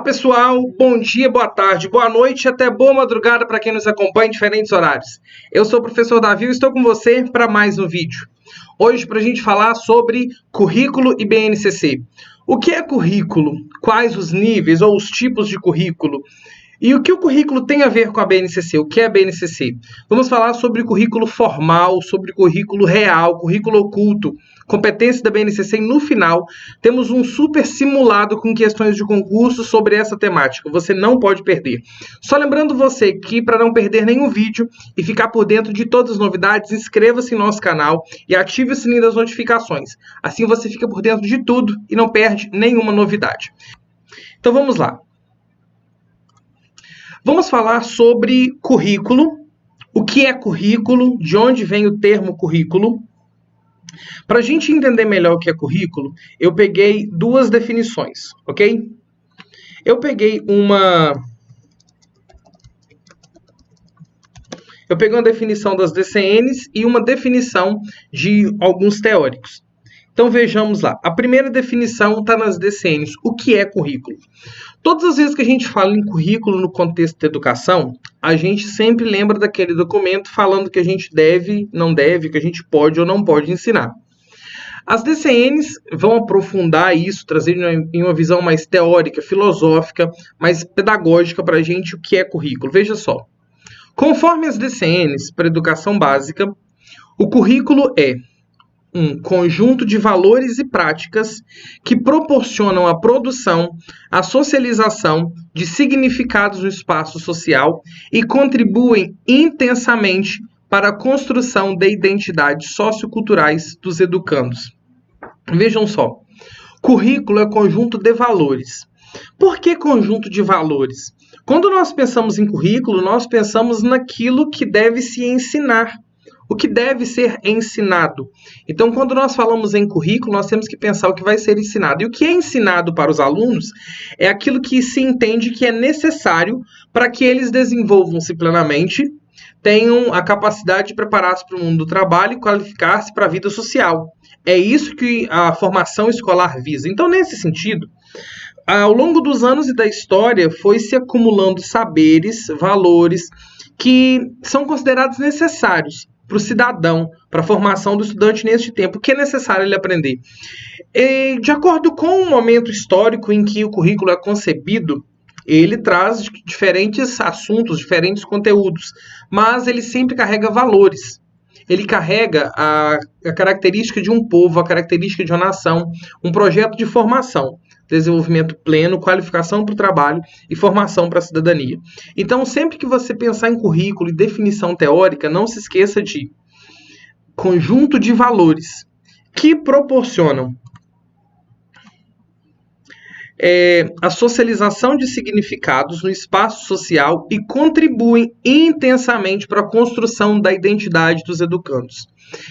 Pessoal, bom dia, boa tarde, boa noite e até boa madrugada para quem nos acompanha em diferentes horários. Eu sou o professor Davi e estou com você para mais um vídeo. Hoje para a gente falar sobre currículo e BNCC. O que é currículo? Quais os níveis ou os tipos de currículo? E o que o currículo tem a ver com a BNCC? O que é a BNCC? Vamos falar sobre currículo formal, sobre currículo real, currículo oculto, competências da BNCC e no final temos um super simulado com questões de concurso sobre essa temática. Você não pode perder. Só lembrando você que para não perder nenhum vídeo e ficar por dentro de todas as novidades, inscreva-se em nosso canal e ative o sininho das notificações. Assim você fica por dentro de tudo e não perde nenhuma novidade. Então vamos lá. Vamos falar sobre currículo, o que é currículo, de onde vem o termo currículo. Para a gente entender melhor o que é currículo, eu peguei duas definições, ok? Eu peguei uma definição das DCNs e uma definição de alguns teóricos. Então vejamos lá. A primeira definição está nas DCNs. O que é currículo? Todas as vezes que a gente fala em currículo no contexto da educação, a gente sempre lembra daquele documento falando que a gente deve, não deve, que a gente pode ou não pode ensinar. As DCNs vão aprofundar isso, trazer em uma visão mais teórica, filosófica, mais pedagógica para a gente o que é currículo. Veja só. Conforme as DCNs para educação básica, o currículo é um conjunto de valores e práticas que proporcionam a produção, a socialização de significados no espaço social e contribuem intensamente para a construção de identidades socioculturais dos educandos. Vejam só, currículo é conjunto de valores. Por que conjunto de valores? Quando nós pensamos em currículo, nós pensamos naquilo que deve se ensinar. O que deve ser ensinado. Então, quando nós falamos em currículo, nós temos que pensar o que vai ser ensinado. E o que é ensinado para os alunos é aquilo que se entende que é necessário para que eles desenvolvam-se plenamente, tenham a capacidade de preparar-se para o mundo do trabalho e qualificar-se para a vida social. É isso que a formação escolar visa. Então, nesse sentido, ao longo dos anos e da história, foi se acumulando saberes, valores, que são considerados necessários para o cidadão, para a formação do estudante neste tempo, o que é necessário ele aprender. E, de acordo com o momento histórico em que o currículo é concebido, ele traz diferentes assuntos, diferentes conteúdos, mas ele sempre carrega valores. Ele carrega a característica de um povo, a característica de uma nação, um projeto de formação, desenvolvimento pleno, qualificação para o trabalho e formação para a cidadania. Então, sempre que você pensar em currículo e definição teórica, não se esqueça de conjunto de valores que proporcionam a socialização de significados no espaço social e contribuem intensamente para a construção da identidade dos educandos.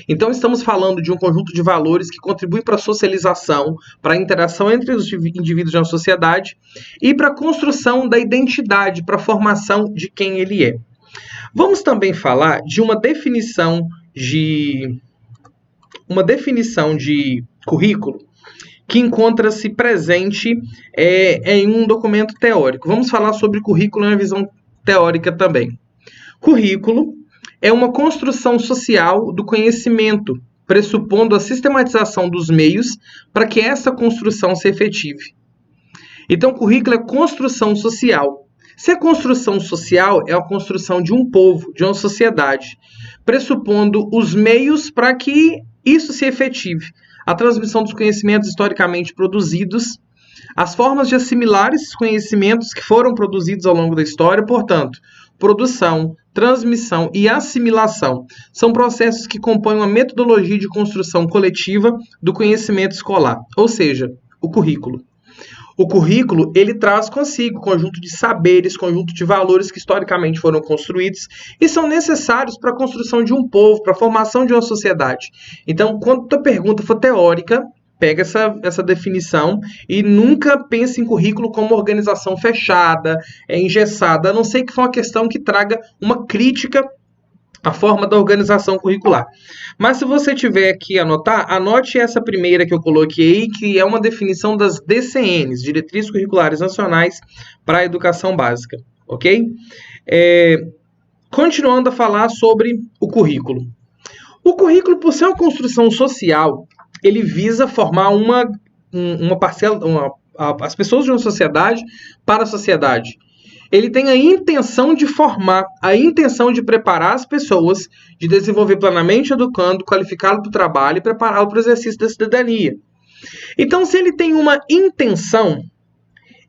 Então, estamos falando de um conjunto de valores que contribuem para a socialização, para a interação entre os indivíduos na sociedade e para a construção da identidade, para a formação de quem ele é. Vamos também falar de uma definição de currículo que encontra-se presente em um documento teórico. Vamos falar sobre currículo em uma visão teórica também. Currículo é uma construção social do conhecimento, pressupondo a sistematização dos meios para que essa construção se efetive. Então, currículo é construção social. Se a construção social é a construção de um povo, de uma sociedade, pressupondo os meios para que isso se efetive. A transmissão dos conhecimentos historicamente produzidos, as formas de assimilar esses conhecimentos que foram produzidos ao longo da história, portanto, produção, transmissão e assimilação são processos que compõem uma metodologia de construção coletiva do conhecimento escolar, ou seja, o currículo. O currículo, ele traz consigo conjunto de saberes, conjunto de valores que historicamente foram construídos e são necessários para a construção de um povo, para a formação de uma sociedade. Então, quando a pergunta for teórica, pega essa definição e nunca pense em currículo como organização fechada, engessada, a não ser que for uma questão que traga uma crítica a forma da organização curricular. Mas se você tiver aqui a anotar, anote essa primeira que eu coloquei, que é uma definição das DCNs, Diretrizes Curriculares Nacionais para a Educação Básica, ok? Continuando a falar sobre o currículo. O currículo, por ser uma construção social, ele visa formar uma parcela, as pessoas de uma sociedade para a sociedade. Ele tem a intenção de formar, a intenção de preparar as pessoas, de desenvolver plenamente educando, qualificá-lo para o trabalho e prepará-lo para o exercício da cidadania. Então, se ele tem uma intenção,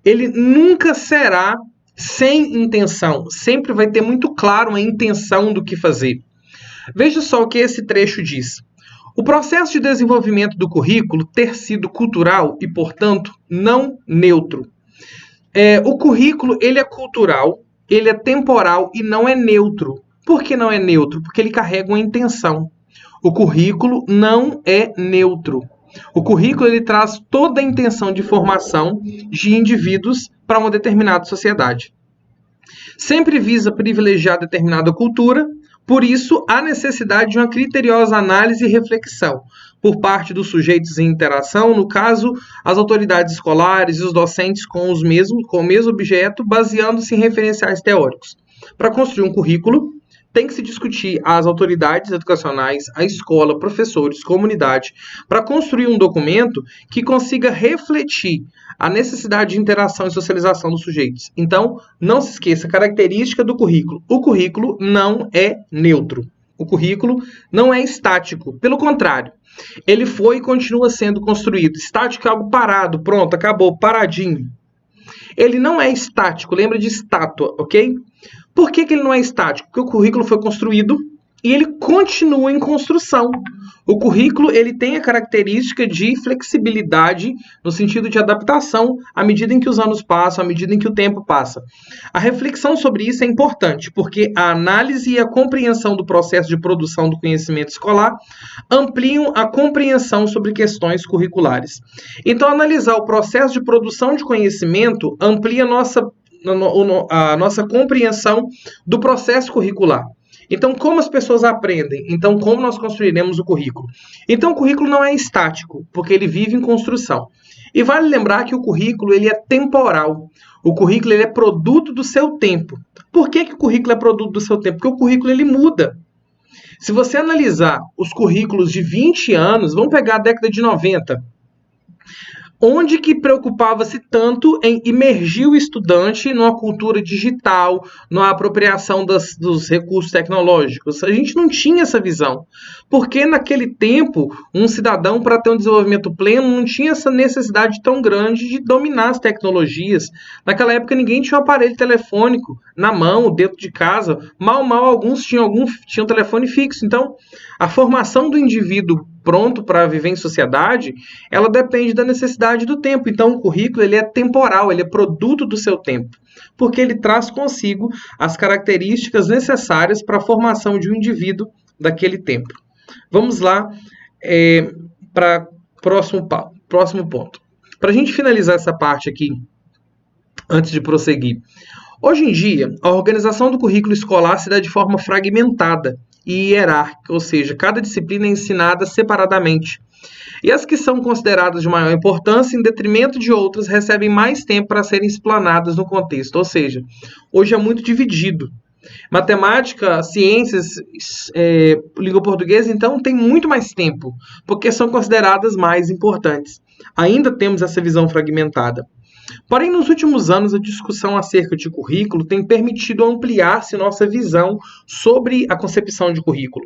ele nunca será sem intenção. Sempre vai ter muito claro uma intenção do que fazer. Veja só o que esse trecho diz. O processo de desenvolvimento do currículo ter sido cultural e, portanto, não neutro. O currículo ele é cultural, ele é temporal e não é neutro. Por que não é neutro? Porque ele carrega uma intenção. O currículo não é neutro. O currículo ele traz toda a intenção de formação de indivíduos para uma determinada sociedade. Sempre visa privilegiar determinada cultura, por isso há necessidade de uma criteriosa análise e reflexão por parte dos sujeitos em interação, no caso, as autoridades escolares e os docentes com o mesmo objeto, baseando-se em referenciais teóricos. Para construir um currículo, tem que se discutir as autoridades educacionais, a escola, professores, comunidade, para construir um documento que consiga refletir a necessidade de interação e socialização dos sujeitos. Então, não se esqueça, característica do currículo. O currículo não é neutro. O currículo não é estático. Pelo contrário, ele foi e continua sendo construído. Estático é algo parado, pronto, acabou, paradinho. Ele não é estático, lembra de estátua, ok? Por que ele não é estático? Porque o currículo foi construído e ele continua em construção. O currículo ele tem a característica de flexibilidade no sentido de adaptação à medida em que os anos passam, à medida em que o tempo passa. A reflexão sobre isso é importante, porque a análise e a compreensão do processo de produção do conhecimento escolar ampliam a compreensão sobre questões curriculares. Então, analisar o processo de produção de conhecimento amplia a nossa compreensão do processo curricular. Então, como as pessoas aprendem? Então, como nós construiremos o currículo? Então, o currículo não é estático, porque ele vive em construção. E vale lembrar que o currículo ele é temporal. O currículo ele é produto do seu tempo. Por que o currículo é produto do seu tempo? Porque o currículo ele muda. Se você analisar os currículos de 20 anos, vamos pegar a década de 90, onde que preocupava-se tanto em imergir o estudante numa cultura digital, numa apropriação dos recursos tecnológicos? A gente não tinha essa visão, porque naquele tempo, um cidadão, para ter um desenvolvimento pleno, não tinha essa necessidade tão grande de dominar as tecnologias. Naquela época, ninguém tinha um aparelho telefônico na mão, dentro de casa. Mal alguns tinham telefone fixo. Então, a formação do indivíduo pronto para viver em sociedade, ela depende da necessidade do tempo. Então, o currículo ele é temporal, ele é produto do seu tempo, porque ele traz consigo as características necessárias para a formação de um indivíduo daquele tempo. Vamos lá para o próximo ponto. Para a gente finalizar essa parte aqui, antes de prosseguir, hoje em dia, a organização do currículo escolar se dá de forma fragmentada e hierárquica, ou seja, cada disciplina é ensinada separadamente. E as que são consideradas de maior importância, em detrimento de outras, recebem mais tempo para serem explanadas no contexto. Ou seja, hoje é muito dividido. Matemática, ciências, língua portuguesa, então, tem muito mais tempo, porque são consideradas mais importantes. Ainda temos essa visão fragmentada. Porém, nos últimos anos, a discussão acerca de currículo tem permitido ampliar-se nossa visão sobre a concepção de currículo.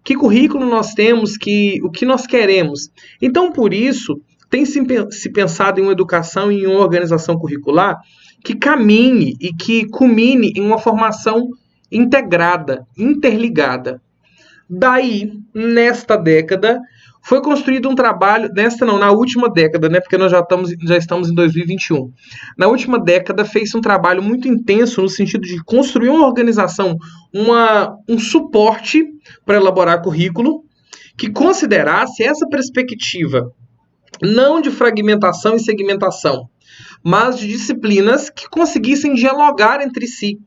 Que currículo nós temos, o que nós queremos. Então, por isso, tem se pensado em uma educação e em uma organização curricular que caminhe e que culmine em uma formação integrada, interligada. Daí, nesta década, foi construído um trabalho, na última década, porque nós já estamos em 2021. Na última década, fez um trabalho muito intenso no sentido de construir uma organização, um suporte para elaborar currículo, que considerasse essa perspectiva, não de fragmentação e segmentação, mas de disciplinas que conseguissem dialogar entre si,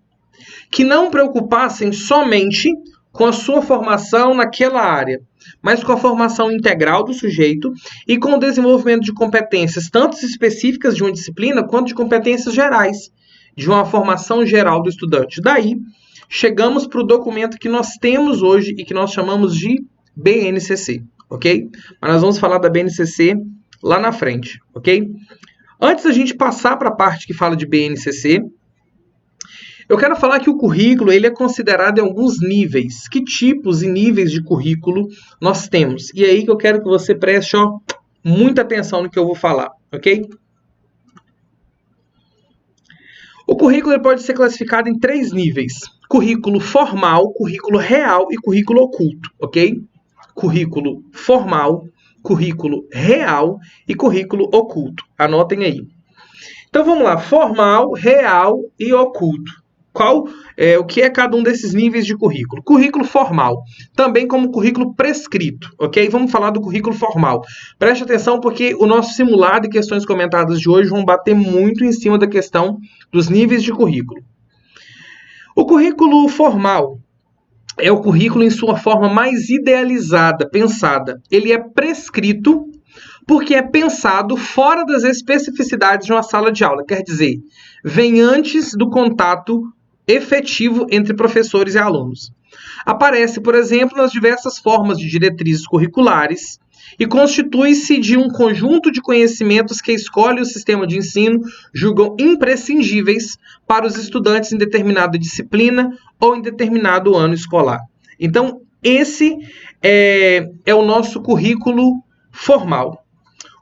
que não preocupassem somente com a sua formação naquela área, mas com a formação integral do sujeito e com o desenvolvimento de competências tanto específicas de uma disciplina quanto de competências gerais, de uma formação geral do estudante. Daí, chegamos para o documento que nós temos hoje e que nós chamamos de BNCC, ok? Mas nós vamos falar da BNCC lá na frente, ok? Antes da gente passar para a parte que fala de BNCC, eu quero falar que o currículo ele é considerado em alguns níveis. Que tipos e níveis de currículo nós temos? E é aí que eu quero que você preste muita atenção no que eu vou falar, ok? O currículo ele pode ser classificado em 3 níveis. Currículo formal, currículo real e currículo oculto, ok? Currículo formal, currículo real e currículo oculto. Anotem aí. Então vamos lá, formal, real e oculto. O que é cada um desses níveis de currículo? Currículo formal, também como currículo prescrito, ok? Vamos falar do currículo formal. Preste atenção porque o nosso simulado e questões comentadas de hoje vão bater muito em cima da questão dos níveis de currículo. O currículo formal é o currículo em sua forma mais idealizada, pensada. Ele é prescrito porque é pensado fora das especificidades de uma sala de aula. Quer dizer, vem antes do contato efetivo entre professores e alunos. Aparece, por exemplo, nas diversas formas de diretrizes curriculares e constitui-se de um conjunto de conhecimentos que a escola e o sistema de ensino julgam imprescindíveis para os estudantes em determinada disciplina ou em determinado ano escolar. Então, esse é o nosso currículo formal.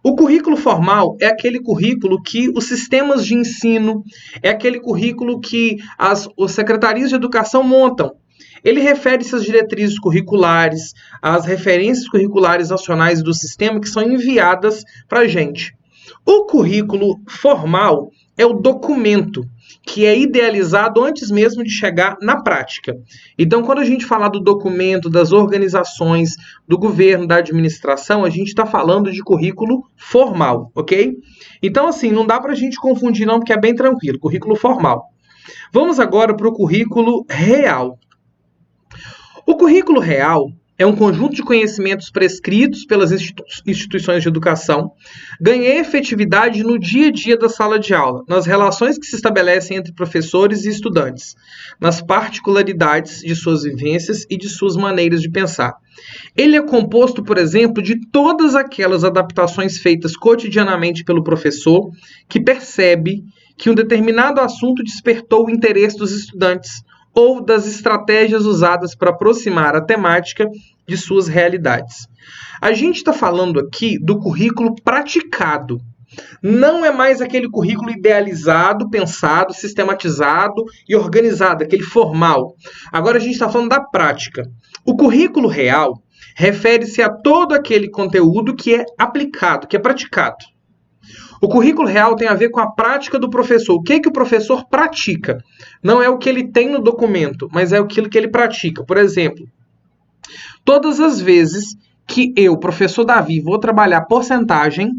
O currículo formal é aquele currículo que os sistemas de ensino, é aquele currículo que as secretarias de educação montam. Ele refere-se às diretrizes curriculares, às referências curriculares nacionais do sistema que são enviadas para a gente. O currículo formal é o documento que é idealizado antes mesmo de chegar na prática. Então, quando a gente fala do documento, das organizações, do governo, da administração, a gente está falando de currículo formal, ok? Então, assim, não dá para a gente confundir não, porque é bem tranquilo, currículo formal. Vamos agora para o currículo real. O currículo real é um conjunto de conhecimentos prescritos pelas instituições de educação, ganha efetividade no dia a dia da sala de aula, nas relações que se estabelecem entre professores e estudantes, nas particularidades de suas vivências e de suas maneiras de pensar. Ele é composto, por exemplo, de todas aquelas adaptações feitas cotidianamente pelo professor que percebe que um determinado assunto despertou o interesse dos estudantes, ou das estratégias usadas para aproximar a temática de suas realidades. A gente está falando aqui do currículo praticado. Não é mais aquele currículo idealizado, pensado, sistematizado e organizado, aquele formal. Agora a gente está falando da prática. O currículo real refere-se a todo aquele conteúdo que é aplicado, que é praticado. O currículo real tem a ver com a prática do professor. O que o professor pratica? Não é o que ele tem no documento, mas é aquilo que ele pratica. Por exemplo, todas as vezes que eu, professor Davi, vou trabalhar porcentagem,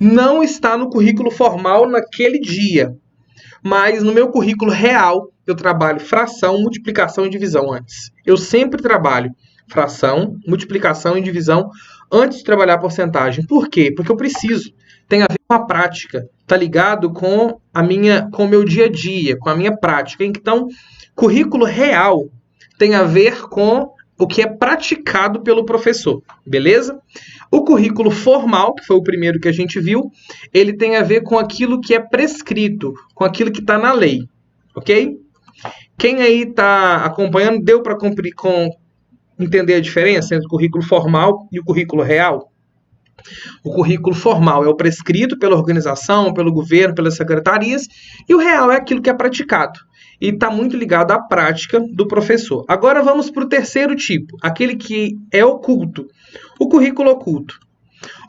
não está no currículo formal naquele dia. Mas no meu currículo real, eu trabalho fração, multiplicação e divisão antes. Eu sempre trabalho fração, multiplicação e divisão antes de trabalhar porcentagem. Por quê? Porque eu preciso. Tem a ver com a prática, tá ligado com o meu dia a dia, com a minha prática. Então, currículo real tem a ver com o que é praticado pelo professor, beleza? O currículo formal, que foi o primeiro que a gente viu, ele tem a ver com aquilo que é prescrito, com aquilo que está na lei, ok? Quem aí está acompanhando, deu para entender a diferença entre o currículo formal e o currículo real? O currículo formal é o prescrito pela organização, pelo governo, pelas secretarias, e o real é aquilo que é praticado. E está muito ligado à prática do professor. Agora vamos para o terceiro tipo, aquele que é oculto, o currículo oculto.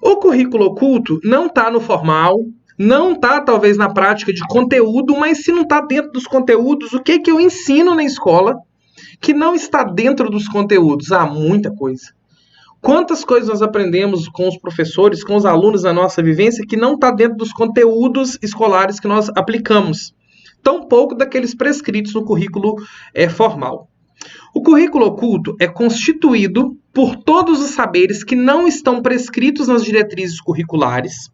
O currículo oculto não está no formal, não está talvez na prática de conteúdo, mas se não está dentro dos conteúdos, o que eu ensino na escola que não está dentro dos conteúdos? Muita coisa. Quantas coisas nós aprendemos com os professores, com os alunos na nossa vivência que não está dentro dos conteúdos escolares que nós aplicamos. Tão pouco daqueles prescritos no currículo formal. O currículo oculto é constituído por todos os saberes que não estão prescritos nas diretrizes curriculares,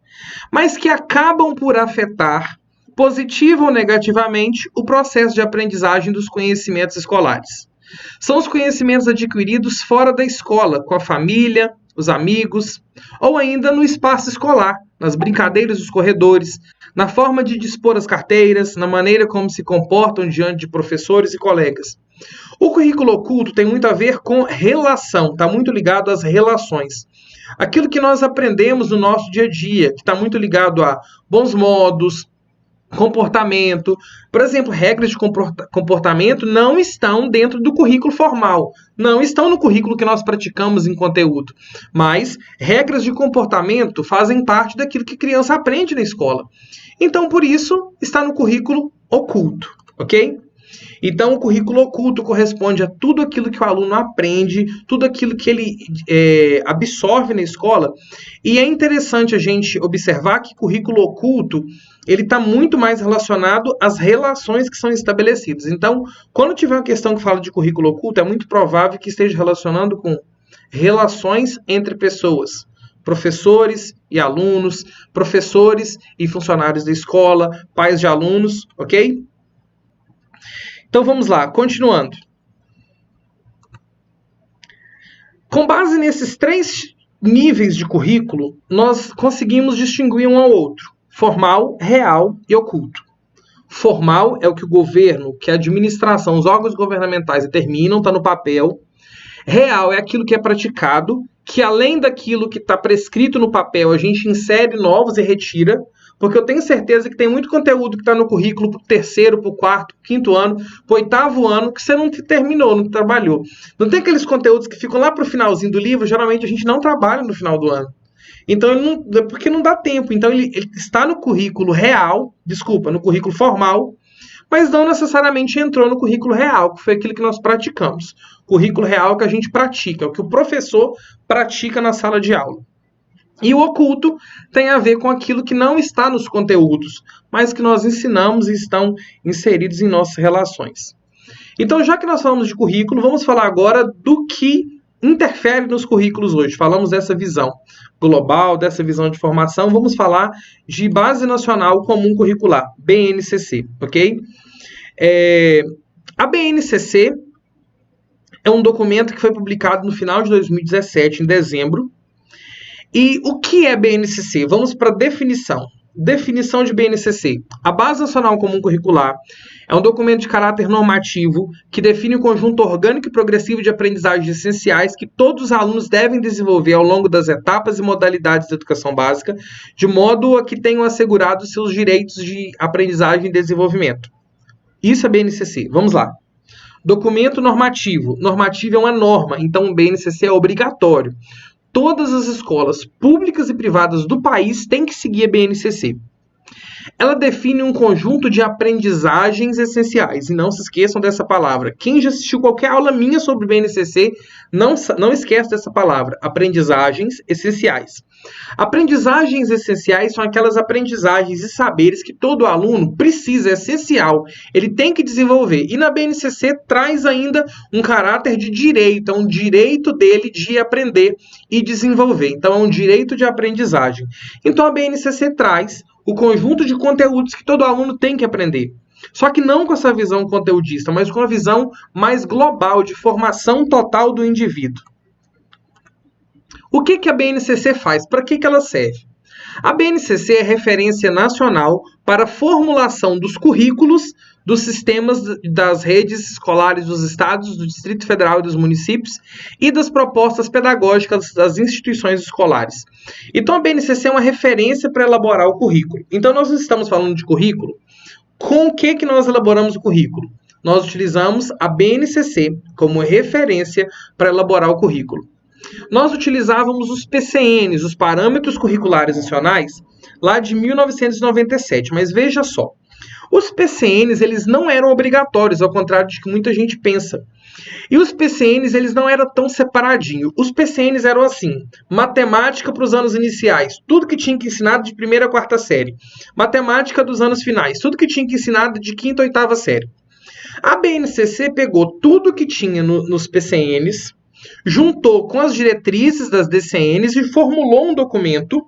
mas que acabam por afetar, positiva ou negativamente, o processo de aprendizagem dos conhecimentos escolares. São os conhecimentos adquiridos fora da escola, com a família, os amigos, ou ainda no espaço escolar, nas brincadeiras dos corredores, na forma de dispor as carteiras, na maneira como se comportam diante de professores e colegas. O currículo oculto tem muito a ver com relação, está muito ligado às relações. Aquilo que nós aprendemos no nosso dia a dia, que está muito ligado a bons modos, comportamento. Por exemplo, regras de comportamento não estão dentro do currículo formal, não estão no currículo que nós praticamos em conteúdo, mas regras de comportamento fazem parte daquilo que a criança aprende na escola. Então, por isso, está no currículo oculto, ok? Então, o currículo oculto corresponde a tudo aquilo que o aluno aprende, tudo aquilo que ele absorve na escola. E é interessante a gente observar que currículo oculto ele está muito mais relacionado às relações que são estabelecidas. Então, quando tiver uma questão que fala de currículo oculto, é muito provável que esteja relacionando com relações entre pessoas, professores e alunos, professores e funcionários da escola, pais de alunos, ok? Então vamos lá, continuando. Com base nesses 3 níveis de currículo, nós conseguimos distinguir um ao outro: formal, real e oculto. Formal é o que o governo, que a administração, os órgãos governamentais determinam, está no papel. Real é aquilo que é praticado, que além daquilo que está prescrito no papel, a gente insere novos e retira. Porque eu tenho certeza que tem muito conteúdo que está no currículo para o 3º, para o 4º, 5º ano, para o 8º ano, que você não terminou, não trabalhou. Não tem aqueles conteúdos que ficam lá para o finalzinho do livro, geralmente a gente não trabalha no final do ano. Então, porque não dá tempo. Então, ele está no currículo real, no currículo formal, mas não necessariamente entrou no currículo real, que foi aquilo que nós praticamos. Currículo real que a gente pratica, é o que o professor pratica na sala de aula. E o oculto tem a ver com aquilo que não está nos conteúdos, mas que nós ensinamos e estão inseridos em nossas relações. Então, já que nós falamos de currículo, vamos falar agora do que interfere nos currículos hoje. Falamos dessa visão global, dessa visão de formação, vamos falar de Base Nacional Comum Curricular, BNCC, ok? A BNCC é um documento que foi publicado no final de 2017, em dezembro. E o que é BNCC? Vamos para a definição. Definição de BNCC. A Base Nacional Comum Curricular é um documento de caráter normativo que define o conjunto orgânico e progressivo de aprendizagens essenciais que todos os alunos devem desenvolver ao longo das etapas e modalidades da educação básica, de modo a que tenham assegurado seus direitos de aprendizagem e desenvolvimento. Isso é BNCC. Vamos lá. Documento normativo. Normativo é uma norma, então o BNCC é obrigatório. Todas as escolas públicas e privadas do país têm que seguir a BNCC. Ela define um conjunto de aprendizagens essenciais, e não se esqueçam dessa palavra. Quem já assistiu qualquer aula minha sobre BNCC, não esquece dessa palavra, aprendizagens essenciais. Aprendizagens essenciais são aquelas aprendizagens e saberes que todo aluno precisa, é essencial, ele tem que desenvolver. E na BNCC traz ainda um caráter de direito, é um direito dele de aprender e desenvolver. Então é um direito de aprendizagem. Então a BNCC traz o conjunto de conteúdos que todo aluno tem que aprender. Só que não com essa visão conteudista, mas com a visão mais global de formação total do indivíduo. O que a BNCC faz? Para que ela serve? A BNCC é referência nacional para a formulação dos currículos dos sistemas das redes escolares dos estados, do Distrito Federal e dos municípios e das propostas pedagógicas das instituições escolares. Então, a BNCC é uma referência para elaborar o currículo. Então, nós estamos falando de currículo. Com o que nós elaboramos o currículo? Nós utilizamos a BNCC como referência para elaborar o currículo. Nós utilizávamos os PCNs, os Parâmetros Curriculares Nacionais, lá de 1997, mas veja só. Os PCNs, eles não eram obrigatórios, ao contrário de que muita gente pensa. E os PCNs, eles não eram tão separadinhos. Os PCNs eram assim: matemática para os anos iniciais, tudo que tinha que ensinar de 1ª a 4ª série. Matemática dos anos finais, tudo que tinha que ensinar de 5ª a 8ª série. A BNCC pegou tudo que tinha nos PCNs, juntou com as diretrizes das DCNs e formulou um documento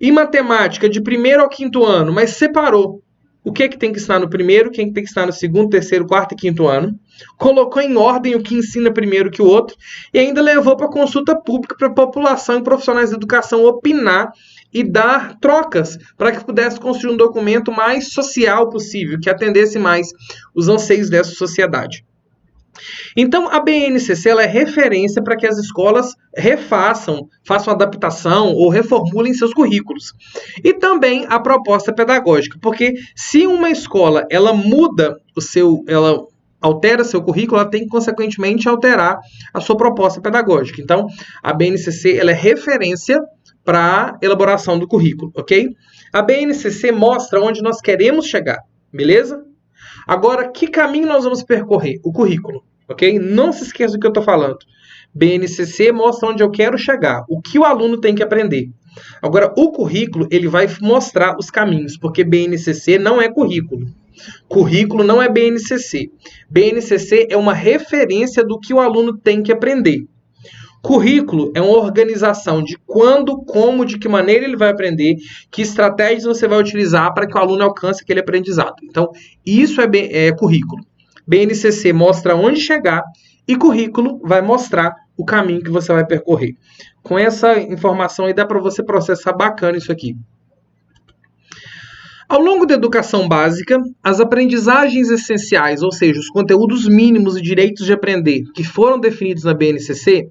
em matemática de primeiro ao quinto ano, mas separou o que é que tem que ensinar no primeiro, o que é que tem que ensinar no segundo, terceiro, quarto e quinto ano, colocou em ordem o que ensina primeiro que o outro e ainda levou para consulta pública para a população e profissionais da educação opinar e dar trocas para que pudesse construir um documento mais social possível, que atendesse mais os anseios dessa sociedade. Então, a BNCC ela é referência para que as escolas façam adaptação ou reformulem seus currículos. E também a proposta pedagógica, porque se uma escola ela altera seu currículo, ela tem que, consequentemente, alterar a sua proposta pedagógica. Então, a BNCC ela é referência para a elaboração do currículo, ok? A BNCC mostra onde nós queremos chegar, beleza? Agora, que caminho nós vamos percorrer? O currículo, ok? Não se esqueça do que eu estou falando. BNCC mostra onde eu quero chegar, o que o aluno tem que aprender. Agora, o currículo, ele vai mostrar os caminhos, porque BNCC não é currículo. Currículo não é BNCC. BNCC é uma referência do que o aluno tem que aprender. Currículo é uma organização de quando, como, de que maneira ele vai aprender, que estratégias você vai utilizar para que o aluno alcance aquele aprendizado. Então, isso é currículo. BNCC mostra onde chegar e currículo vai mostrar o caminho que você vai percorrer. Com essa informação aí dá para você processar bacana isso aqui. Ao longo da educação básica, as aprendizagens essenciais, ou seja, os conteúdos mínimos e direitos de aprender que foram definidos na BNCC,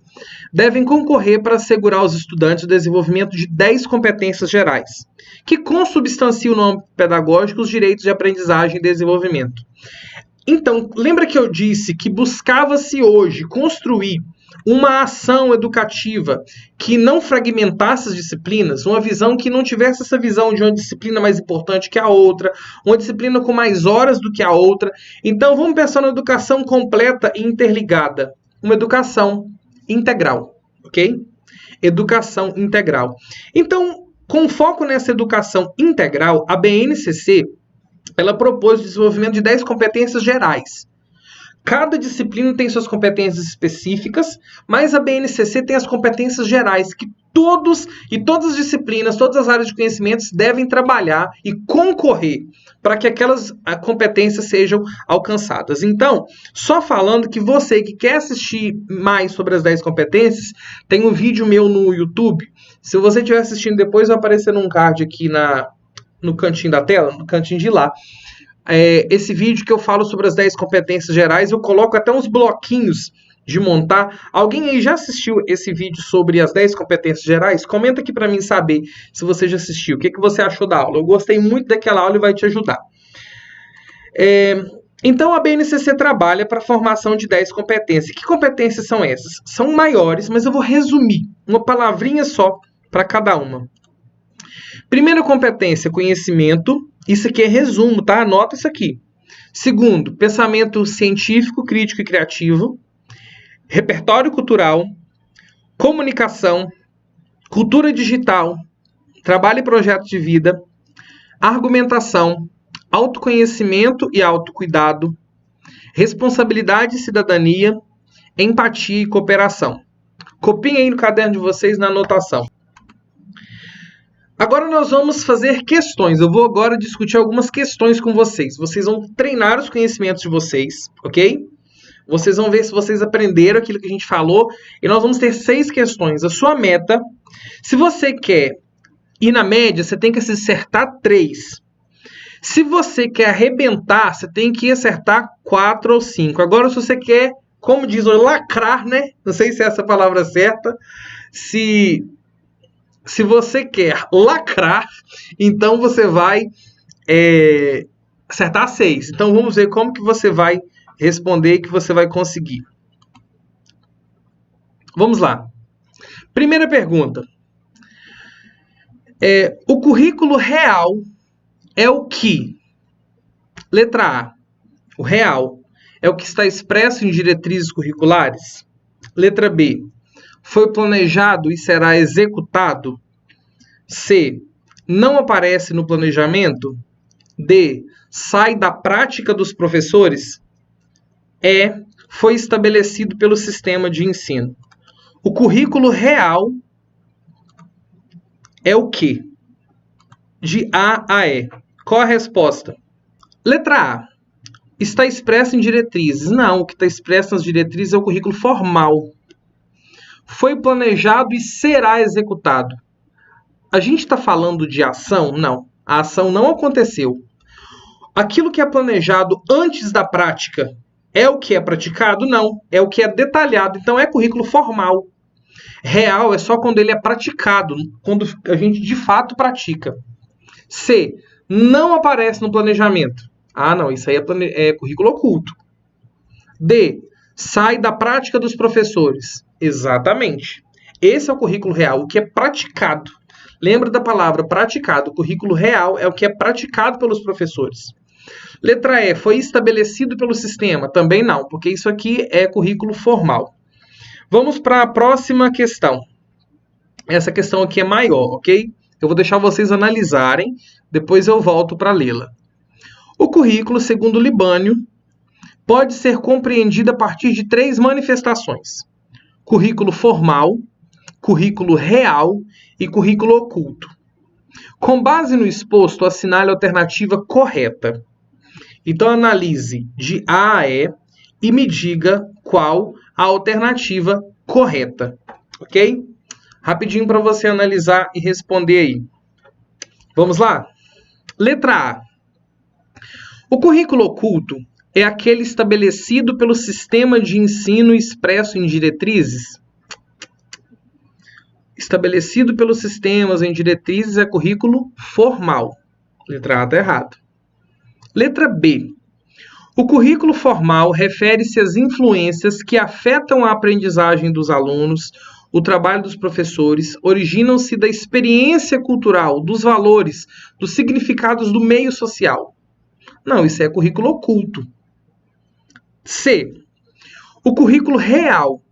devem concorrer para assegurar aos estudantes o desenvolvimento de 10 competências gerais, que consubstanciam no âmbito pedagógico os direitos de aprendizagem e desenvolvimento. Então, lembra que eu disse que buscava-se hoje construir uma ação educativa que não fragmentasse as disciplinas, uma visão que não tivesse essa visão de uma disciplina mais importante que a outra, uma disciplina com mais horas do que a outra. Então, vamos pensar na educação completa e interligada, uma educação integral, ok? Educação integral. Então, com foco nessa educação integral, a BNCC ela propôs o desenvolvimento de 10 competências gerais. Cada disciplina tem suas competências específicas, mas a BNCC tem as competências gerais que todas as disciplinas, todas as áreas de conhecimentos devem trabalhar e concorrer para que aquelas competências sejam alcançadas. Então, só falando que você que quer assistir mais sobre as 10 competências, tem um vídeo meu no YouTube. Se você estiver assistindo depois, vai aparecer num card aqui no cantinho da tela, no cantinho de lá. Esse vídeo que eu falo sobre as 10 competências gerais, eu coloco até uns bloquinhos de montar. Alguém aí já assistiu esse vídeo sobre as 10 competências gerais? Comenta aqui para mim saber se você já assistiu. O que você achou da aula? Eu gostei muito daquela aula e vai te ajudar. Então, a BNCC trabalha para a formação de 10 competências. Que competências são essas? São maiores, mas eu vou resumir. Uma palavrinha só para cada uma. Primeira competência, conhecimento. Isso aqui é resumo, tá? Anota isso aqui. Segundo, pensamento científico, crítico e criativo. Repertório cultural. Comunicação. Cultura digital. Trabalho e projeto de vida. Argumentação. Autoconhecimento e autocuidado. Responsabilidade e cidadania. Empatia e cooperação. Copiem aí no caderno de vocês na anotação. Agora nós vamos fazer questões. Eu vou agora discutir algumas questões com vocês. Vocês vão treinar os conhecimentos de vocês, ok? Vocês vão ver se vocês aprenderam aquilo que a gente falou. E nós vamos ter 6 questões. A sua meta, se você quer ir na média, você tem que acertar 3. Se você quer arrebentar, você tem que acertar 4 ou 5. Agora, se você quer, como diz, lacrar, né? Não sei se é essa a palavra certa. Se você quer lacrar, então você vai acertar 6. Então vamos ver como que você vai responder e que você vai conseguir. Vamos lá. Primeira pergunta. O currículo real é o que? Letra A. O real é o que está expresso em diretrizes curriculares? Letra B. Foi planejado e será executado? C. Não aparece no planejamento? D. Sai da prática dos professores? E. Foi estabelecido pelo sistema de ensino. O currículo real é o quê? De A a E. Qual a resposta? Letra A. Está expresso em diretrizes. Não, o que está expresso nas diretrizes é o currículo formal. Foi planejado e será executado. A gente está falando de ação? Não. A ação não aconteceu. Aquilo que é planejado antes da prática é o que é praticado? Não. É o que é detalhado. Então é currículo formal. Real é só quando ele é praticado, quando a gente de fato pratica. C. Não aparece no planejamento. Ah, não, isso aí é currículo oculto. D. Sai da prática dos professores. Exatamente. Esse é o currículo real, o que é praticado. Lembra da palavra praticado. O currículo real é o que é praticado pelos professores. Letra E. Foi estabelecido pelo sistema. Também não, porque isso aqui é currículo formal. Vamos para a próxima questão. Essa questão aqui é maior, ok? Eu vou deixar vocês analisarem, depois eu volto para lê-la. O currículo, segundo Libânio, pode ser compreendido a partir de 3 manifestações: currículo formal, currículo real e currículo oculto. Com base no exposto, assinale a alternativa correta. Então, analise de A a E e me diga qual a alternativa correta, ok? Rapidinho para você analisar e responder aí. Vamos lá? Letra A. O currículo oculto é aquele estabelecido pelo sistema de ensino expresso em diretrizes? Estabelecido pelos sistemas em diretrizes é currículo formal. Letra A está errado. Letra B. O currículo formal refere-se às influências que afetam a aprendizagem dos alunos, o trabalho dos professores, originam-se da experiência cultural, dos valores, dos significados do meio social. Não, isso é currículo oculto. C. O currículo real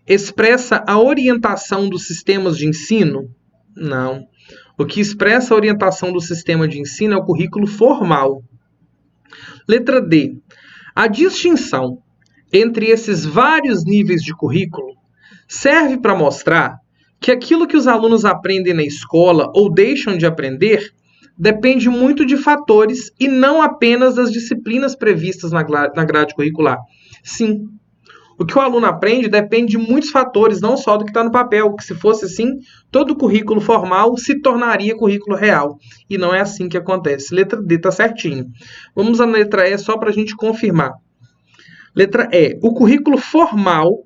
expressa a orientação dos sistemas de ensino? Não. O que expressa a orientação do sistema de ensino é o currículo formal. Letra D. A distinção entre esses vários níveis de currículo serve para mostrar que aquilo que os alunos aprendem na escola ou deixam de aprender depende muito de fatores e não apenas das disciplinas previstas na grade curricular. Sim. O que o aluno aprende depende de muitos fatores, não só do que está no papel, que se fosse assim, todo currículo formal se tornaria currículo real. E não é assim que acontece. Letra D está certinho. Vamos à letra E só para a gente confirmar. Letra E. O currículo formal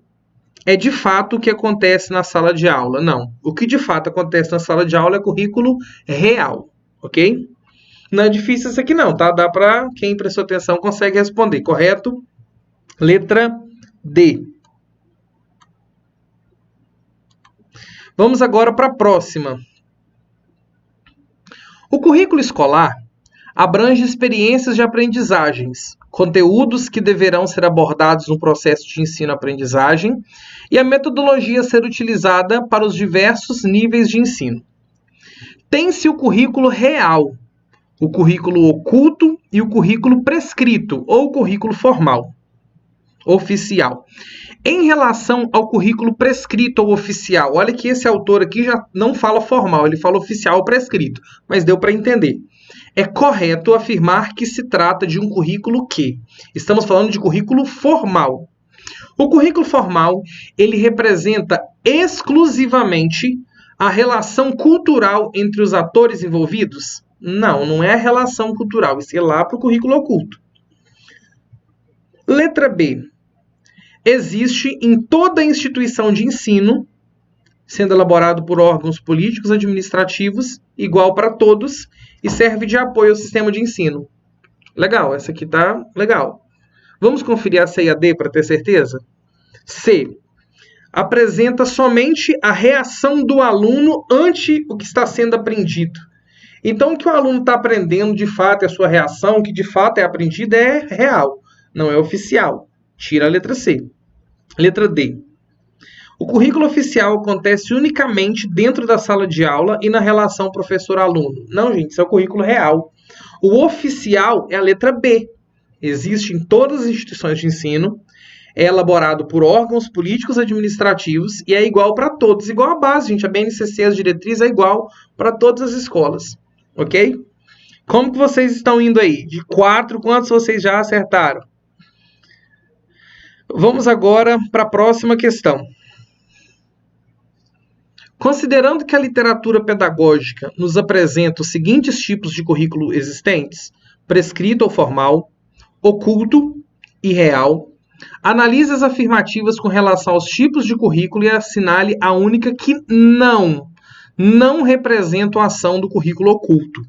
é de fato o que acontece na sala de aula. Não. O que de fato acontece na sala de aula é currículo real. Ok? Não é difícil isso aqui não, tá? Dá para quem prestou atenção consegue responder. Correto? Letra D. Vamos agora para a próxima. O currículo escolar abrange experiências de aprendizagens, conteúdos que deverão ser abordados no processo de ensino-aprendizagem e a metodologia a ser utilizada para os diversos níveis de ensino. Tem-se o currículo real, o currículo oculto e o currículo prescrito, ou currículo formal, oficial. Em relação ao currículo prescrito ou oficial, olha que esse autor aqui já não fala formal, ele fala oficial ou prescrito, mas deu para entender. É correto afirmar que se trata de um currículo que? Estamos falando de currículo formal. O currículo formal, ele representa exclusivamente a relação cultural entre os atores envolvidos? Não, não é a relação cultural, isso é lá para o currículo oculto. Letra B. Existe em toda instituição de ensino, sendo elaborado por órgãos políticos administrativos, igual para todos, e serve de apoio ao sistema de ensino. Legal, essa aqui tá legal. Vamos conferir a C e a D para ter certeza? C. Apresenta somente a reação do aluno ante o que está sendo aprendido. Então, o que o aluno está aprendendo, de fato, é a sua reação, o que de fato é aprendido é real, não é oficial. Tira a letra C. Letra D. O currículo oficial acontece unicamente dentro da sala de aula e na relação professor-aluno. Não, gente, isso é o currículo real. O oficial é a letra B. Existe em todas as instituições de ensino, é elaborado por órgãos políticos administrativos e é igual para todos, igual a base, gente. A BNCC, as diretrizes, é igual para todas as escolas, ok? Como que vocês estão indo aí? De 4, quantos vocês já acertaram? Vamos agora para a próxima questão. Considerando que a literatura pedagógica nos apresenta os seguintes tipos de currículo existentes, prescrito ou formal, oculto e real, analise as afirmativas com relação aos tipos de currículo e assinale a única que não representam a ação do currículo oculto.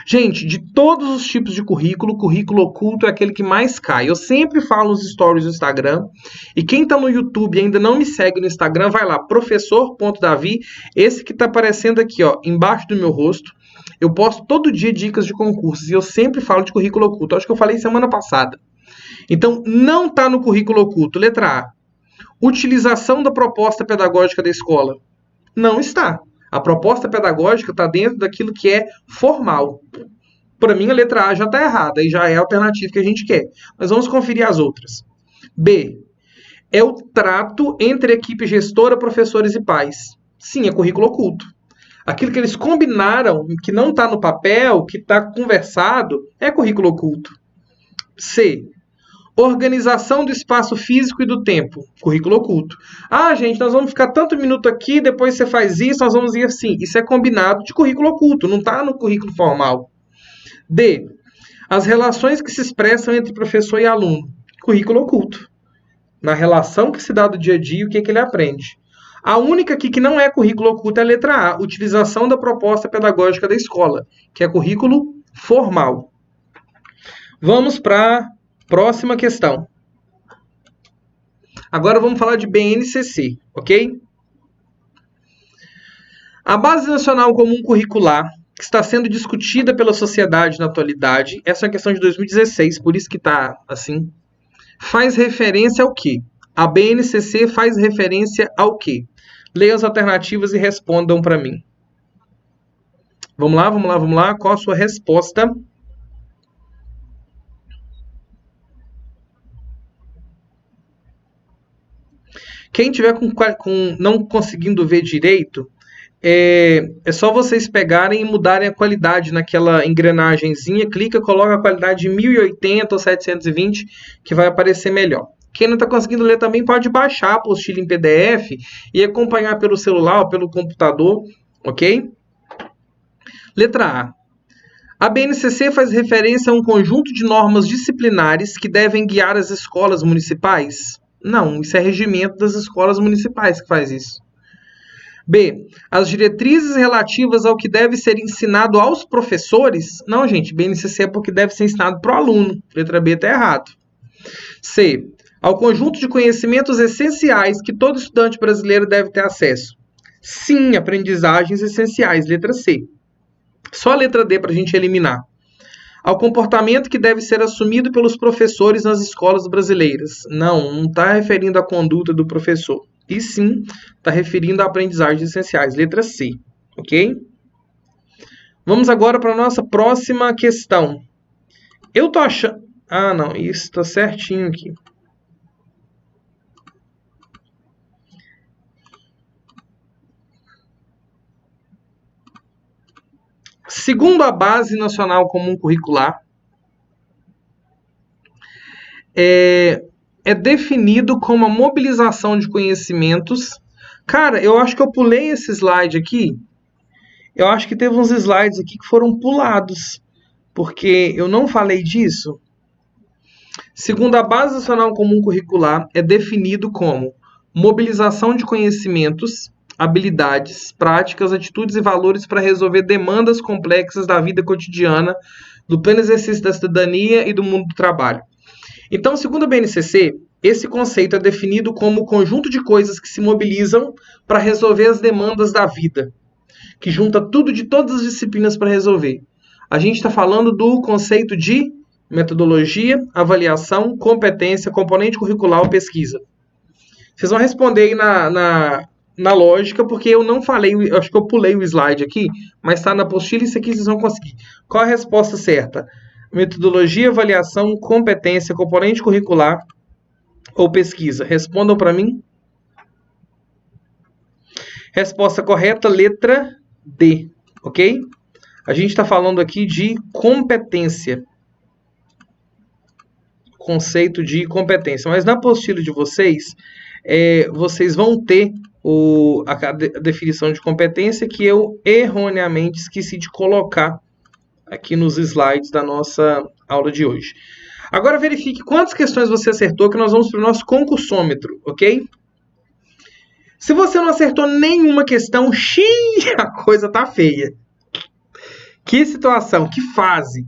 Gente, de todos os tipos de currículo, o currículo oculto é aquele que mais cai. Eu sempre falo nos stories do Instagram. E quem está no YouTube e ainda não me segue no Instagram, vai lá, professor.davi, esse que está aparecendo aqui, ó, embaixo do meu rosto. Eu posto todo dia dicas de concursos e eu sempre falo de currículo oculto. Acho que eu falei semana passada. Então, não está no currículo oculto. Letra A. Utilização da proposta pedagógica da escola. Não está. A proposta pedagógica está dentro daquilo que é formal. Para mim, a letra A já está errada e já é a alternativa que a gente quer. Mas vamos conferir as outras. B. É o trato entre equipe gestora, professores e pais. Sim, é currículo oculto. Aquilo que eles combinaram, que não está no papel, que está conversado, é currículo oculto. C. Organização do espaço físico e do tempo. Currículo oculto. Ah, gente, nós vamos ficar tanto minuto aqui, depois você faz isso, nós vamos ir assim. Isso é combinado de currículo oculto, não está no currículo formal. D. As relações que se expressam entre professor e aluno. Currículo oculto. Na relação que se dá do dia a dia, o que ele aprende. A única aqui que não é currículo oculto é a letra A. Utilização da proposta pedagógica da escola, que é currículo formal. Vamos para próxima questão. Agora vamos falar de BNCC, ok? A Base Nacional Comum Curricular, que está sendo discutida pela sociedade na atualidade, essa é uma questão de 2016, por isso que está assim, faz referência ao quê? A BNCC faz referência ao quê? Leia as alternativas e respondam para mim. Vamos lá. Qual a sua resposta? Quem tiver não conseguindo ver direito, é só vocês pegarem e mudarem a qualidade naquela engrenagemzinha, clica, coloca a qualidade de 1080 ou 720, que vai aparecer melhor. Quem não está conseguindo ler também pode baixar a apostila em PDF e acompanhar pelo celular ou pelo computador, ok? Letra A. A BNCC faz referência a um conjunto de normas disciplinares que devem guiar as escolas municipais? Não, isso é regimento das escolas municipais que faz isso. B. As diretrizes relativas ao que deve ser ensinado aos professores? Não, gente, BNCC é porque deve ser ensinado para o aluno. Letra B está errado. C. Ao conjunto de conhecimentos essenciais que todo estudante brasileiro deve ter acesso? Sim, aprendizagens essenciais. Letra C. Só a letra D para a gente eliminar. Ao comportamento que deve ser assumido pelos professores nas escolas brasileiras. Não está referindo à conduta do professor. E sim, está referindo a aprendizagens essenciais. Letra C, ok? Vamos agora para a nossa próxima questão. Eu estou achando... Ah, não, isso está certinho aqui. Segundo a Base Nacional Comum Curricular, é definido como a mobilização de conhecimentos. Cara, eu acho que eu pulei esse slide aqui. Eu acho que teve uns slides aqui que foram pulados, porque eu não falei disso. Segundo a Base Nacional Comum Curricular, é definido como mobilização de conhecimentos, habilidades, práticas, atitudes e valores para resolver demandas complexas da vida cotidiana, do pleno exercício da cidadania e do mundo do trabalho. Então, segundo a BNCC, esse conceito é definido como o conjunto de coisas que se mobilizam para resolver as demandas da vida, que junta tudo de todas as disciplinas para resolver. A gente está falando do conceito de metodologia, avaliação, competência, componente curricular ou pesquisa. Vocês vão responder aí na lógica, porque eu não falei, eu acho que eu pulei o slide aqui, mas está na apostila, isso aqui vocês vão conseguir. Qual a resposta certa? Metodologia, avaliação, competência, componente curricular ou pesquisa? Respondam para mim. Resposta correta, letra D, ok? A gente está falando aqui de competência. Conceito de competência. Mas na apostila de vocês, vocês vão ter a definição de competência que eu erroneamente esqueci de colocar aqui nos slides da nossa aula de hoje. Agora verifique quantas questões você acertou, que nós vamos para o nosso concursômetro, ok? Se você não acertou nenhuma questão, a coisa tá feia. Que situação, que fase.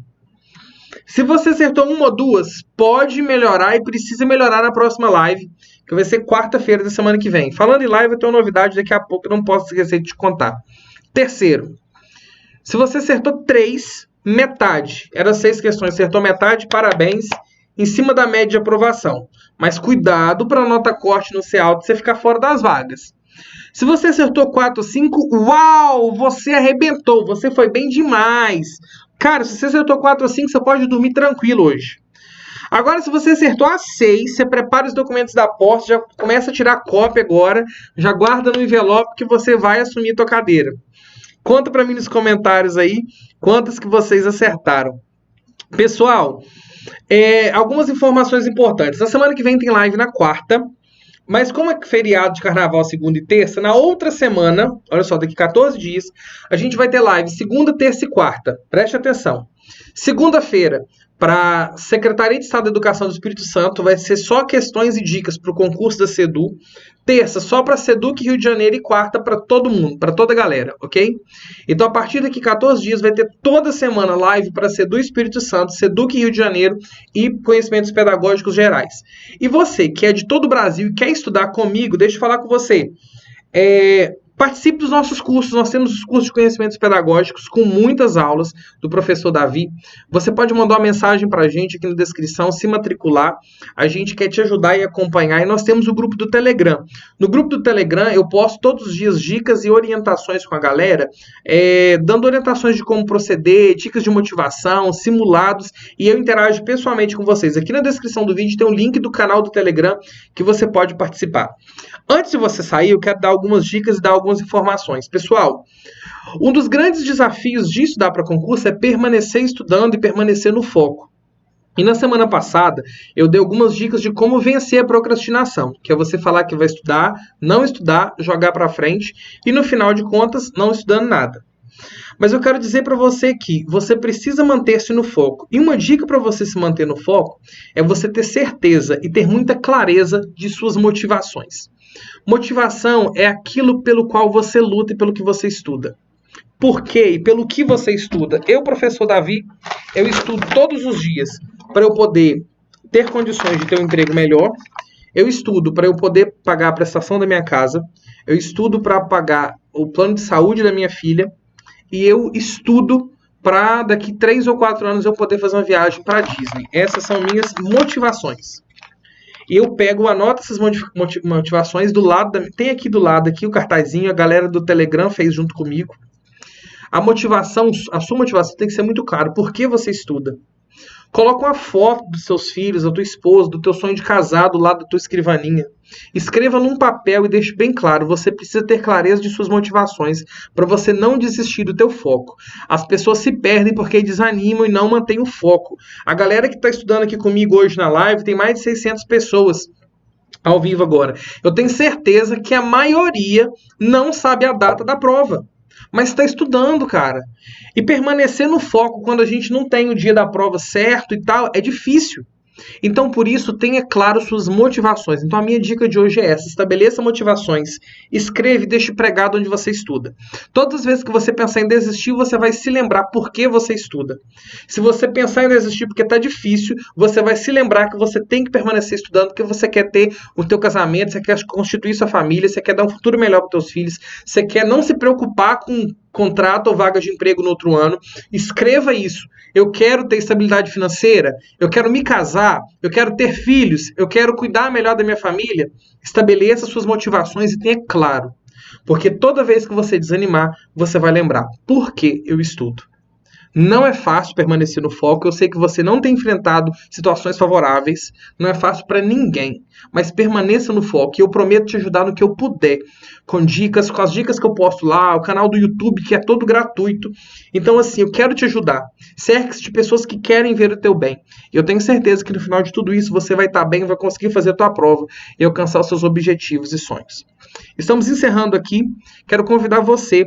Se você acertou uma ou duas, pode melhorar e precisa melhorar na próxima live, que vai ser quarta-feira da semana que vem. Falando em live, eu tenho uma novidade daqui a pouco, eu não posso esquecer de te contar. Terceiro, se você acertou 3, metade. Eram 6 questões, acertou metade, parabéns, em cima da média de aprovação. Mas cuidado para a nota corte não ser alta e você ficar fora das vagas. Se você acertou 4 ou 5, uau, você arrebentou, você foi bem demais. Cara, se você acertou 4 ou 5, você pode dormir tranquilo hoje. Agora, se você acertou a 6, você prepara os documentos da posse, já começa a tirar cópia agora, já guarda no envelope que você vai assumir a tua cadeira. Conta para mim nos comentários aí quantas que vocês acertaram. Pessoal, algumas informações importantes. Na semana que vem tem live na quarta. Mas como é feriado de carnaval segunda e terça, na outra semana, olha só, daqui 14 dias, a gente vai ter live segunda, terça e quarta. Preste atenção. Segunda-feira, para Secretaria de Estado da Educação do Espírito Santo, vai ser só questões e dicas para o concurso da SEDU. Terça, só para SEDUC Rio de Janeiro, e quarta para todo mundo, para toda a galera, ok? Então, a partir daqui 14 dias, vai ter toda semana live para SEDU Espírito Santo, SEDUC Rio de Janeiro e conhecimentos pedagógicos gerais. E você, que é de todo o Brasil e quer estudar comigo, deixa eu falar com você. Participe dos nossos cursos, nós temos os cursos de conhecimentos pedagógicos com muitas aulas do professor Davi. Você pode mandar uma mensagem para a gente aqui na descrição, se matricular. A gente quer te ajudar e acompanhar. E nós temos o grupo do Telegram. No grupo do Telegram eu posto todos os dias dicas e orientações com a galera, dando orientações de como proceder, dicas de motivação, simulados, e eu interajo pessoalmente com vocês. Aqui na descrição do vídeo tem um link do canal do Telegram que você pode participar. Antes de você sair, eu quero dar algumas dicas e dar algumas informações. Pessoal, um dos grandes desafios de estudar para concurso é permanecer estudando e permanecer no foco. E na semana passada, eu dei algumas dicas de como vencer a procrastinação, que é você falar que vai estudar, não estudar, jogar para frente e no final de contas não estudando nada. Mas eu quero dizer para você que você precisa manter-se no foco. E uma dica para você se manter no foco é você ter certeza e ter muita clareza de suas motivações. Motivação é aquilo pelo qual você luta e pelo que você estuda. Por quê? E pelo que você estuda? Eu, professor Davi, eu estudo todos os dias para eu poder ter condições de ter um emprego melhor. Eu estudo para eu poder pagar a prestação da minha casa. Eu estudo para pagar o plano de saúde da minha filha. E eu estudo para daqui 3 ou 4 anos eu poder fazer uma viagem para a Disney. Essas são minhas motivações. E eu anoto essas motivações do lado, tem aqui do lado aqui o cartazinho, a galera do Telegram fez junto comigo. A sua motivação tem que ser muito clara. Por que você estuda? Coloca uma foto dos seus filhos, da tua esposa, do teu sonho de casar do lado da tua escrivaninha. Escreva num papel e deixe bem claro. Você precisa ter clareza de suas motivações para você não desistir do teu foco. As pessoas se perdem porque desanimam e não mantêm o foco. A galera que está estudando aqui comigo hoje na live tem mais de 600 pessoas ao vivo agora. Eu tenho certeza que a maioria não sabe a data da prova. Mas está estudando, cara. E permanecer no foco quando a gente não tem o dia da prova certo e tal, é difícil. Então, por isso, tenha claro suas motivações. Então, a minha dica de hoje é essa. Estabeleça motivações. Escreve e deixe pregado onde você estuda. Todas as vezes que você pensar em desistir, você vai se lembrar por que você estuda. Se você pensar em desistir porque está difícil, você vai se lembrar que você tem que permanecer estudando porque você quer ter o teu casamento, você quer constituir sua família, você quer dar um futuro melhor para os teus filhos, você quer não se preocupar com contrato ou vaga de emprego no outro ano. Escreva isso. Eu quero ter estabilidade financeira, eu quero me casar, eu quero ter filhos, eu quero cuidar melhor da minha família. Estabeleça suas motivações e tenha claro. Porque toda vez que você desanimar, você vai lembrar: por que eu estudo? Não é fácil permanecer no foco. Eu sei que você não tem enfrentado situações favoráveis. Não é fácil para ninguém. Mas permaneça no foco. E eu prometo te ajudar no que eu puder. Com dicas, com as dicas que eu posto lá. O canal do YouTube, que é todo gratuito. Então, assim, eu quero te ajudar. Cerque-se de pessoas que querem ver o teu bem. Eu tenho certeza que no final de tudo isso, você vai estar bem, vai conseguir fazer a tua prova e alcançar os seus objetivos e sonhos. Estamos encerrando aqui. Quero convidar você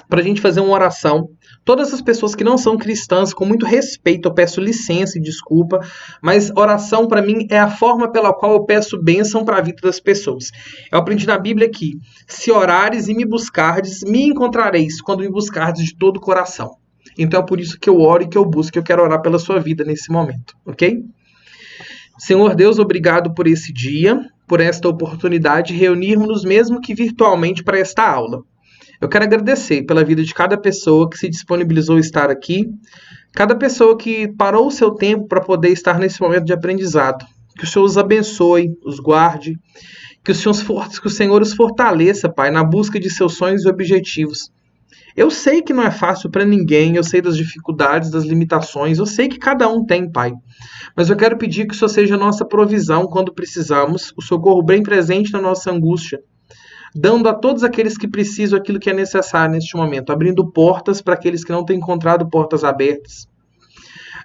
para a gente fazer uma oração. Todas as pessoas que não são cristãs, com muito respeito, eu peço licença e desculpa, mas oração para mim é a forma pela qual eu peço bênção para a vida das pessoas. Eu aprendi na Bíblia que, se orares e me buscardes, me encontrareis quando me buscardes de todo o coração. Então é por isso que eu oro e que eu busco, que eu quero orar pela sua vida nesse momento, ok? Senhor Deus, obrigado por esse dia, por esta oportunidade de reunirmos-nos mesmo que virtualmente para esta aula. Eu quero agradecer pela vida de cada pessoa que se disponibilizou a estar aqui, cada pessoa que parou o seu tempo para poder estar nesse momento de aprendizado. Que o Senhor os abençoe, os guarde, que o Senhor os fortaleça, Pai, na busca de seus sonhos e objetivos. Eu sei que não é fácil para ninguém, eu sei das dificuldades, das limitações, eu sei que cada um tem, Pai. Mas eu quero pedir que o Senhor seja a nossa provisão quando precisamos, o socorro bem presente na nossa angústia, dando a todos aqueles que precisam aquilo que é necessário neste momento, abrindo portas para aqueles que não têm encontrado portas abertas,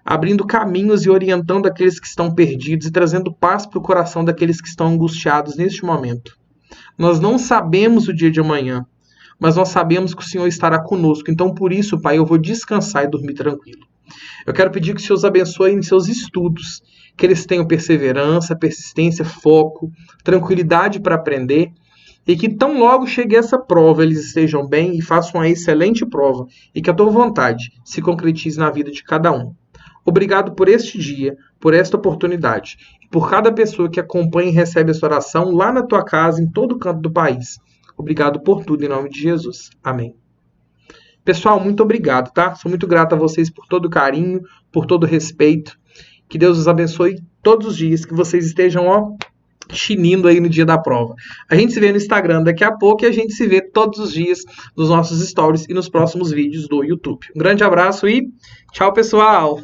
abrindo caminhos e orientando aqueles que estão perdidos e trazendo paz para o coração daqueles que estão angustiados neste momento. Nós não sabemos o dia de amanhã, mas nós sabemos que o Senhor estará conosco. Então, por isso, Pai, eu vou descansar e dormir tranquilo. Eu quero pedir que o Senhor os abençoe em seus estudos, que eles tenham perseverança, persistência, foco, tranquilidade para aprender, e que tão logo chegue essa prova, eles estejam bem e façam uma excelente prova, e que a tua vontade se concretize na vida de cada um. Obrigado por este dia, por esta oportunidade, e por cada pessoa que acompanha e recebe essa oração lá na tua casa, em todo canto do país. Obrigado por tudo, em nome de Jesus. Amém. Pessoal, muito obrigado, tá? Sou muito grato a vocês por todo o carinho, por todo o respeito. Que Deus os abençoe todos os dias, que vocês estejam, chinindo aí no dia da prova. A gente se vê no Instagram daqui a pouco e a gente se vê todos os dias nos nossos stories e nos próximos vídeos do YouTube. Um grande abraço e tchau, pessoal!